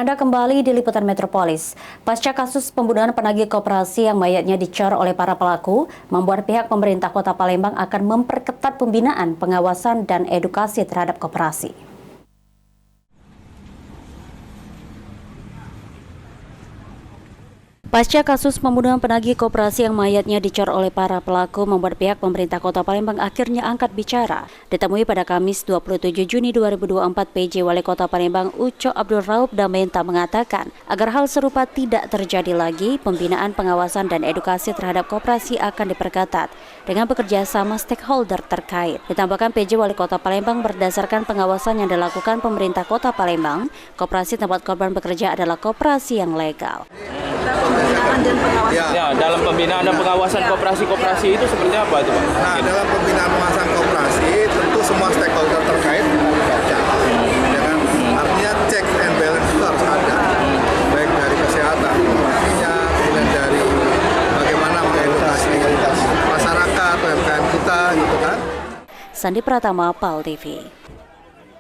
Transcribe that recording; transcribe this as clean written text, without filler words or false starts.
Anda kembali di Liputan Metropolis. Pasca kasus pembunuhan penagih koperasi yang mayatnya dicor oleh para pelaku, membuat pihak pemerintah Kota Palembang akan memperketat pembinaan, pengawasan, dan edukasi terhadap koperasi. Pasca kasus pembunuhan penagih koperasi yang mayatnya dicor oleh para pelaku, membuat pihak pemerintah Kota Palembang akhirnya angkat bicara. Ditemui pada Kamis 27 Juni 2024, PJ Wali Kota Palembang Uco Abdul Raub Damenta mengatakan agar hal serupa tidak terjadi lagi, pembinaan, pengawasan, dan edukasi terhadap koperasi akan diperketat dengan bekerja sama stakeholder terkait. Ditambahkan PJ Wali Kota Palembang, berdasarkan pengawasan yang dilakukan pemerintah Kota Palembang, koperasi tempat korban bekerja adalah koperasi yang legal. Pembinaan dan pengawasan. Ya, dalam pembinaan dan pengawasan koperasi-koperasi itu seperti apa itu, Pak? Nah, dalam pembinaan pengawasan koperasi tentu semua stakeholder terkait dibaca. Ya kan? Artinya check and balance itu harus ada, baik dari kesehatan, kemudian dari bagaimana mengedukasi masyarakat, UMKM kita, gitu kan. Sandi Pratama, PAL TV.